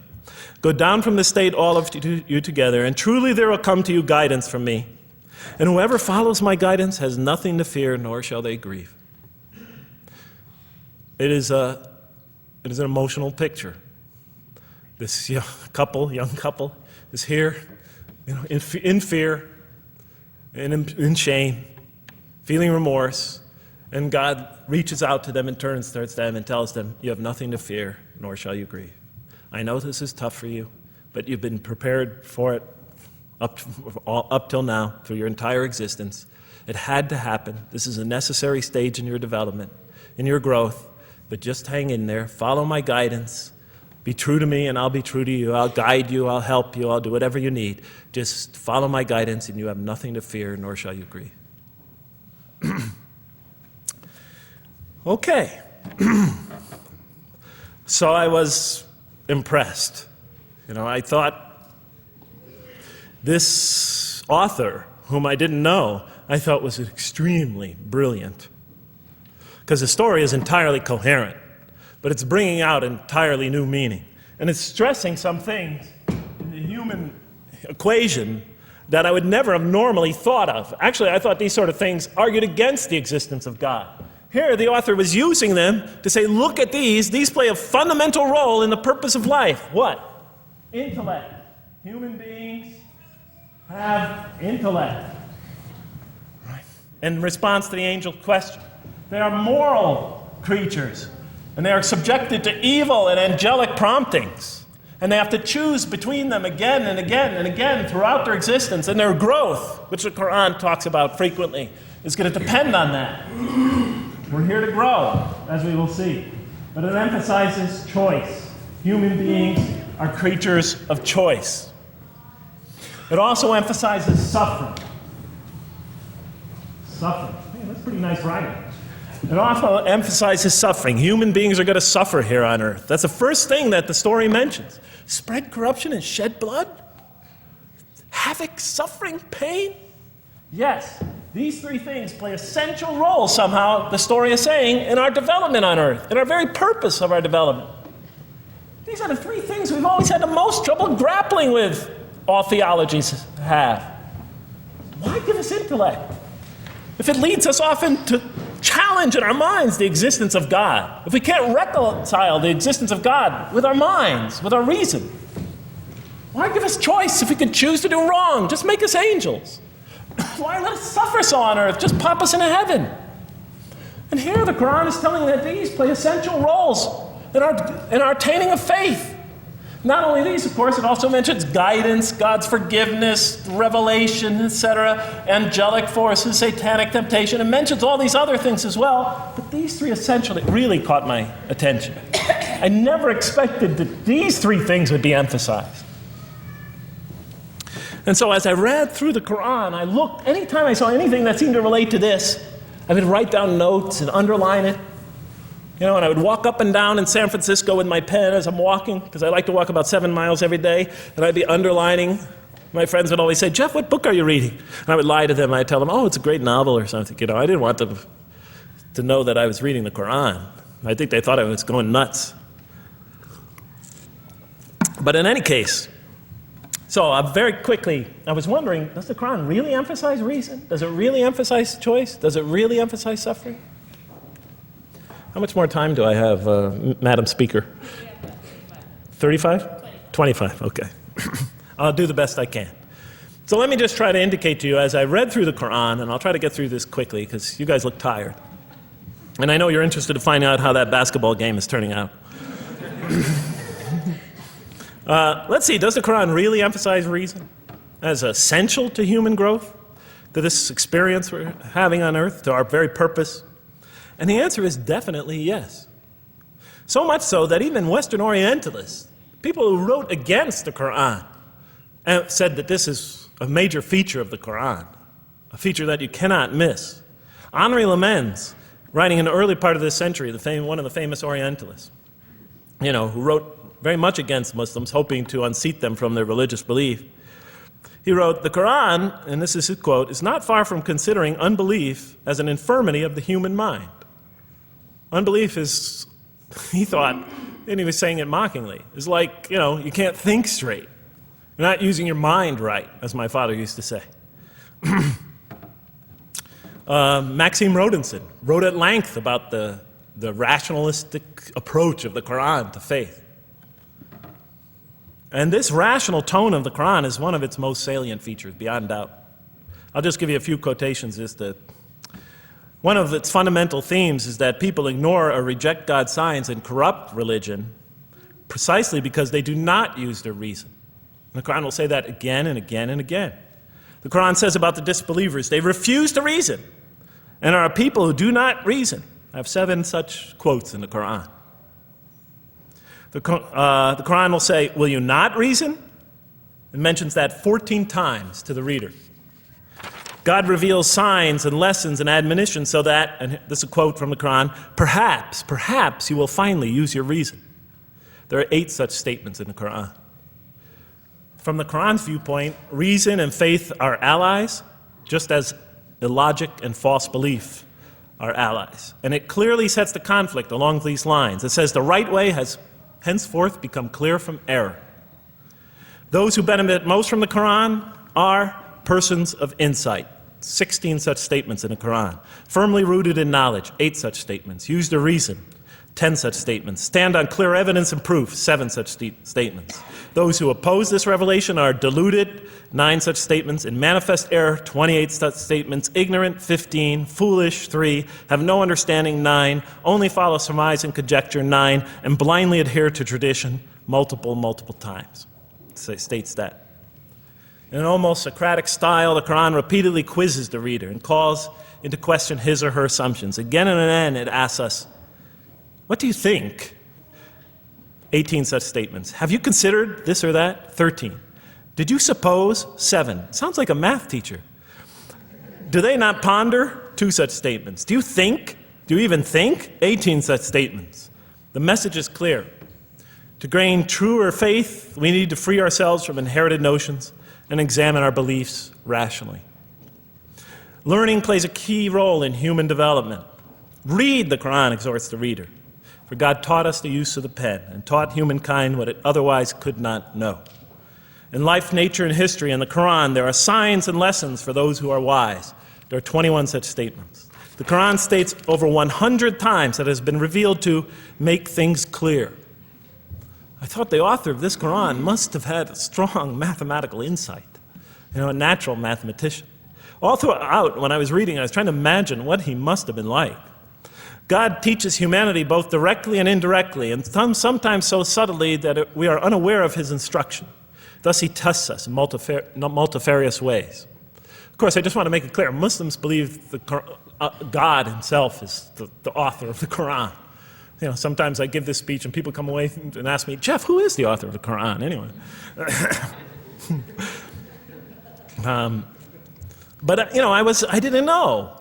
Go down from this state, all of you together, and truly there will come to you guidance from me. And whoever follows my guidance has nothing to fear, nor shall they grieve. It is an emotional picture. This young couple is here, in fear and in shame, feeling remorse, and God reaches out to them and turns towards them and tells them, you have nothing to fear, nor shall you grieve. I know this is tough for you, but you've been prepared for it up till now, through your entire existence. It had to happen. This is a necessary stage in your development, in your growth, but just hang in there, follow my guidance, be true to me and I'll be true to you, I'll guide you, I'll help you, I'll do whatever you need. Just follow my guidance and you have nothing to fear, nor shall you grieve. Okay. So I was impressed. I thought this author, whom I didn't know, I thought was extremely brilliant. Because the story is entirely coherent, but it's bringing out entirely new meaning. And it's stressing some things in the human equation that I would never have normally thought of. Actually, I thought these sort of things argued against the existence of God. Here, the author was using them to say, look at these. These play a fundamental role in the purpose of life. What? Intellect. Human beings have intellect. Right. In response to the angel's question, they are moral creatures, and they are subjected to evil and angelic promptings. And they have to choose between them again and again and again throughout their existence. And their growth, which the Qur'an talks about frequently, is going to depend on that. We're here to grow, as we will see. But it emphasizes choice. Human beings are creatures of choice. It also emphasizes suffering. Suffering. Man, that's pretty nice writing. It also emphasizes suffering. Human beings are going to suffer here on earth. That's the first thing that the story mentions. Spread corruption and shed blood? Havoc, suffering, pain? Yes, these three things play essential roles somehow, the story is saying, in our development on earth, in our very purpose of our development. These are the three things we've always had the most trouble grappling with, all theologies have. Why give us intellect if it leads us often to challenge in our minds the existence of God? If we can't reconcile the existence of God with our minds, with our reason, why give us choice if we can choose to do wrong? Just make us angels. Why let us suffer so on earth? Just pop us into heaven. And here the Qur'an is telling that these play essential roles in our attaining of faith. Not only these, of course, it also mentions guidance, God's forgiveness, revelation, etc., angelic forces, satanic temptation. It mentions all these other things as well, but these three essentially really caught my attention. I never expected that these three things would be emphasized. And so as I read through the Qur'an, I looked, anytime I saw anything that seemed to relate to this, I would write down notes and underline it. And I would walk up and down in San Francisco with my pen as I'm walking, because I like to walk about 7 miles every day, and I'd be underlining. My friends would always say, "Jeff, what book are you reading?" And I would lie to them. I'd tell them, "Oh, it's a great novel or something." I didn't want them to know that I was reading the Qur'an. I think they thought I was going nuts. But in any case, so very quickly, I was wondering, does the Qur'an really emphasize reason? Does it really emphasize choice? Does it really emphasize suffering? How much more time do I have, Madam Speaker? 35? 25, okay. I'll do the best I can. So let me just try to indicate to you, as I read through the Qur'an, and I'll try to get through this quickly because you guys look tired. And I know you're interested to find out how that basketball game is turning out. Let's see, does the Qur'an really emphasize reason as essential to human growth, to this experience we're having on earth, to our very purpose? And the answer is definitely yes. So much so that even Western Orientalists, people who wrote against the Qur'an, said that this is a major feature of the Qur'an, a feature that you cannot miss. Henri Lemens, writing in the early part of this century, one of the famous Orientalists, who wrote very much against Muslims, hoping to unseat them from their religious belief. He wrote, "The Qur'an," and this is his quote, "is not far from considering unbelief as an infirmity of the human mind." Unbelief is, he thought, and he was saying it mockingly, is like, you can't think straight. You're not using your mind right, as my father used to say. Maxime Rodinson wrote at length about the rationalistic approach of the Qur'an to faith. And this rational tone of the Qur'an is one of its most salient features, beyond doubt. I'll just give you a few quotations. One of its fundamental themes is that people ignore or reject God's signs and corrupt religion precisely because they do not use their reason. And the Qur'an will say that again and again and again. The Qur'an says about the disbelievers, they refuse to reason and are a people who do not reason. I have 7 such quotes in the Qur'an. The Qur'an will say, "Will you not reason?" It mentions that 14 times to the reader. God reveals signs and lessons and admonitions so that, and this is a quote from the Qur'an, perhaps you will finally use your reason. There are 8 such statements in the Qur'an. From the Qur'an's viewpoint, reason and faith are allies, just as illogic and false belief are allies. And it clearly sets the conflict along these lines. It says the right way has henceforth become clear from error. Those who benefit most from the Qur'an are persons of insight. 16 such statements in the Qur'an. Firmly rooted in knowledge, 8 such statements. Use the reason, 10 such statements. Stand on clear evidence and proof, 7 such statements. Those who oppose this revelation are deluded, 9 such statements. In manifest error, 28 such statements. Ignorant, 15. Foolish, 3. Have no understanding, 9. Only follow surmise and conjecture, 9. And blindly adhere to tradition, multiple times. It states that. In an almost Socratic style, the Qur'an repeatedly quizzes the reader and calls into question his or her assumptions. Again and again, it asks us, what do you think? 18 such statements. Have you considered this or that? 13. Did you suppose? 7. Sounds like a math teacher. Do they not ponder? 2 such statements. Do you think? Do you even think? 18 such statements. The message is clear. To gain truer faith, we need to free ourselves from inherited notions and examine our beliefs rationally. Learning plays a key role in human development. Read, the Qur'an exhorts the reader. For God taught us the use of the pen and taught humankind what it otherwise could not know. In life, nature, and history, in the Qur'an, there are signs and lessons for those who are wise. There are 21 such statements. The Qur'an states over 100 times that it has been revealed to make things clear. I thought the author of this Qur'an must have had a strong mathematical insight, a natural mathematician. All throughout, when I was reading, I was trying to imagine what he must have been like. God teaches humanity both directly and indirectly, and sometimes so subtly that we are unaware of his instruction. Thus, he tests us in multifarious ways. Of course, I just want to make it clear, Muslims believe God himself is the author of the Qur'an. Sometimes I give this speech and people come away and ask me, Jeff, who is the author of the Qur'an anyway? But I didn't know.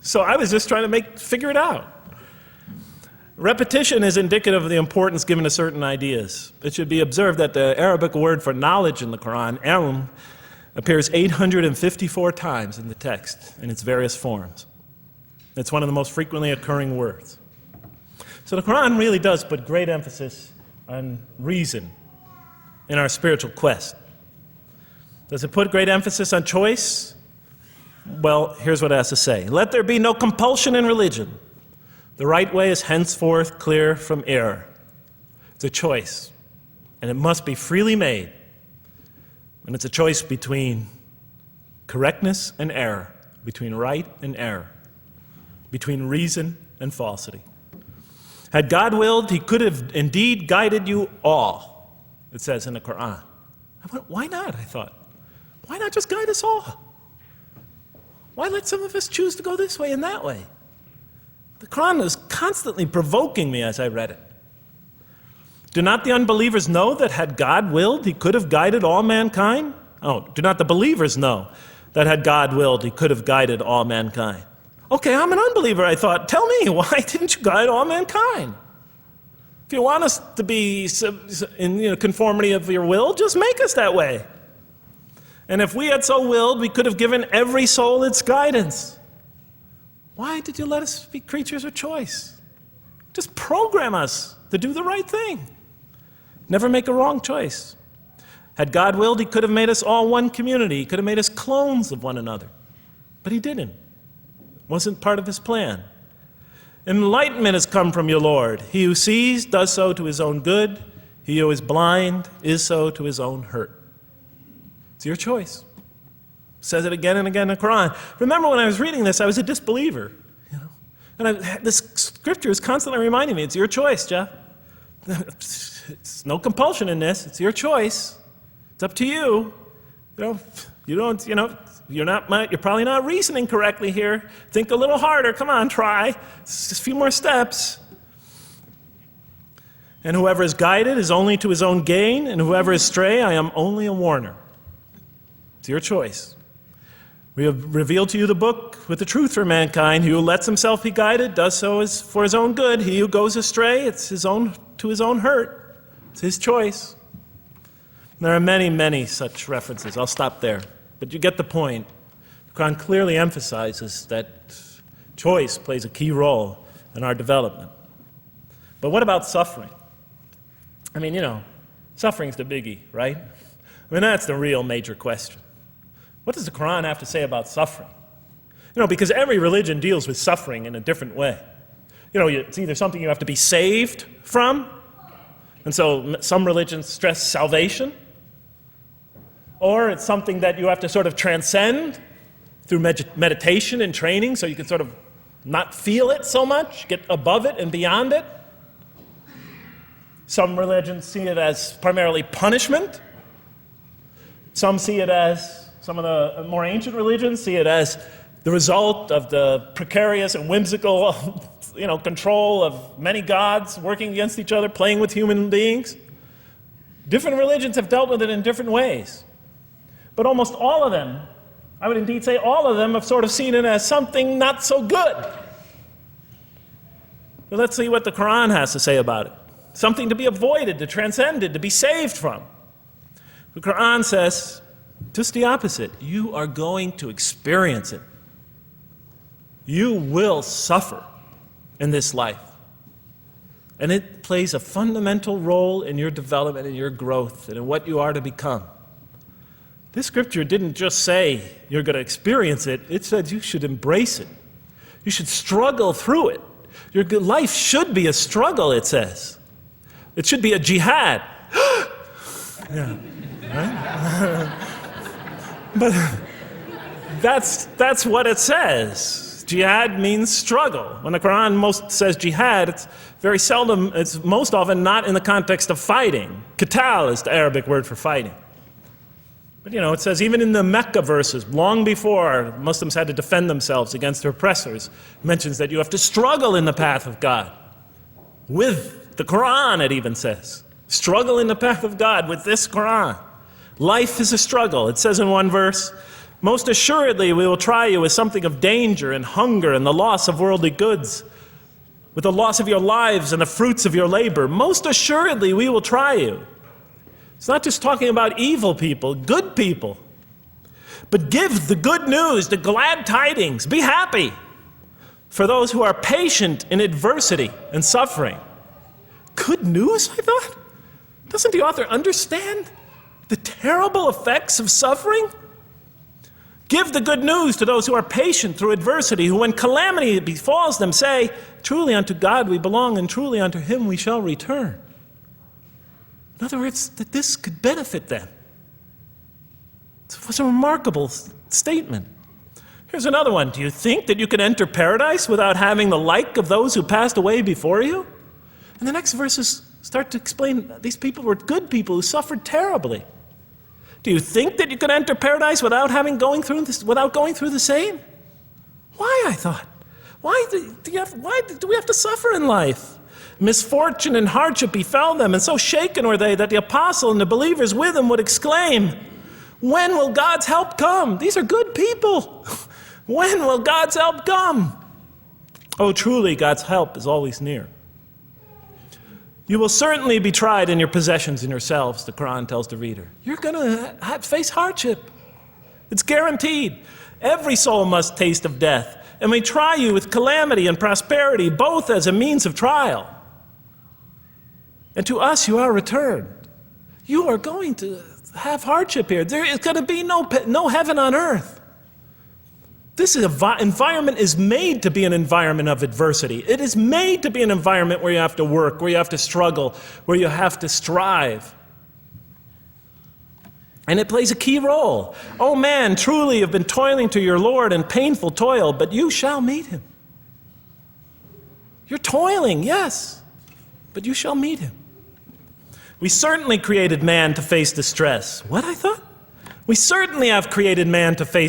So I was just trying to figure it out. Repetition is indicative of the importance given to certain ideas. It should be observed that the Arabic word for knowledge in the Qur'an, ilm, appears 854 times in the text in its various forms. It's one of the most frequently occurring words. So the Qur'an really does put great emphasis on reason in our spiritual quest. Does it put great emphasis on choice? Well, here's what it has to say. Let there be no compulsion in religion. The right way is henceforth clear from error. It's a choice, and it must be freely made. And it's a choice between correctness and error, between right and error, between reason and falsity. Had God willed, he could have indeed guided you all, it says in the Qur'an. I went, why not, I thought. Why not just guide us all? Why let some of us choose to go this way and that way? The Qur'an was constantly provoking me as I read it. Do not the unbelievers know that had God willed, he could have guided all mankind? Oh, do not the believers know that had God willed, he could have guided all mankind? Okay, I'm an unbeliever, I thought. Tell me, why didn't you guide all mankind? If you want us to be in conformity of your will, just make us that way. And if we had so willed, we could have given every soul its guidance. Why did you let us be creatures of choice? Just program us to do the right thing. Never make a wrong choice. Had God willed, he could have made us all one community. He could have made us clones of one another. But he didn't. It wasn't part of his plan. Enlightenment has come from your Lord. He who sees does so to his own good. He who is blind is so to his own hurt. It's your choice. It says it again and again in the Quran. Remember when I was reading this, I was a disbeliever. And this scripture is constantly reminding me, it's your choice, Jeff. It's no compulsion in this. It's your choice. It's up to you. You're probably not reasoning correctly here. Think a little harder. Come on, try. It's just a few more steps. And whoever is guided is only to his own gain, and whoever is stray, I am only a warner. It's your choice. We have revealed to you the book with the truth for mankind. He who lets himself be guided does so for his own good. He who goes astray, it's to his own hurt. It's his choice. There are many, many such references. I'll stop there. But you get the point. The Quran clearly emphasizes that choice plays a key role in our development. But what about suffering? Suffering's the biggie, right? That's the real major question. What does the Quran have to say about suffering? Because every religion deals with suffering in a different way. It's either something you have to be saved from, and so some religions stress salvation, or it's something that you have to sort of transcend through meditation and training so you can sort of not feel it so much, get above it and beyond it. Some religions see it as primarily punishment. Some see it as, some of the more ancient religions see it as the result of the precarious and whimsical, control of many gods working against each other, playing with human beings. Different religions have dealt with it in different ways. But almost all of them, I would indeed say all of them, have sort of seen it as something not so good. But let's see what the Quran has to say about it. Something to be avoided, to transcended, to be saved from. The Quran says just the opposite. You are going to experience it. You will suffer in this life. And it plays a fundamental role in your development and your growth and in what you are to become. This scripture didn't just say you're going to experience it. It said you should embrace it. You should struggle through it. Your life should be a struggle, it says. It should be a jihad. Yeah, right? But that's what it says. Jihad means struggle. When the Quran most says jihad, it's very seldom, it's most often not in the context of fighting. Qital is the Arabic word for fighting. But it says even in the Mecca verses, long before Muslims had to defend themselves against their oppressors, it mentions that you have to struggle in the path of God. With the Quran, it even says. Struggle in the path of God with this Quran. Life is a struggle. It says in one verse, most assuredly we will try you with something of danger and hunger and the loss of worldly goods, with the loss of your lives and the fruits of your labor. Most assuredly we will try you. It's not just talking about evil people, good people. But give the good news, the glad tidings. Be happy for those who are patient in adversity and suffering. Good news, I thought? Doesn't the author understand the terrible effects of suffering? Give the good news to those who are patient through adversity, who when calamity befalls them say, truly unto God we belong and truly unto him we shall return. In other words, that this could benefit them. It was a remarkable statement. Here's another one. Do you think that you can enter paradise without having the like of those who passed away before you? And the next verses start to explain these people were good people who suffered terribly. Do you think that you can enter paradise without going through the same? Why, I thought? Why do we have to suffer in life? Misfortune and hardship befell them, and so shaken were they that the apostle and the believers with him would exclaim, when will God's help come? These are good people. When will God's help come? Oh, truly, God's help is always near. You will certainly be tried in your possessions and yourselves, the Quran tells the reader. You're going to face hardship. It's guaranteed. Every soul must taste of death, and we try you with calamity and prosperity, both as a means of trial. And to us you are returned. You are going to have hardship here. There is going to be no heaven on earth. This environment is made to be an environment of adversity. It is made to be an environment where you have to work, where you have to struggle, where you have to strive. And it plays a key role. Oh man, truly you've been toiling to your Lord in painful toil, but you shall meet him. You're toiling, yes, but you shall meet him. We certainly created man to face distress. What, I thought? We certainly have created man to face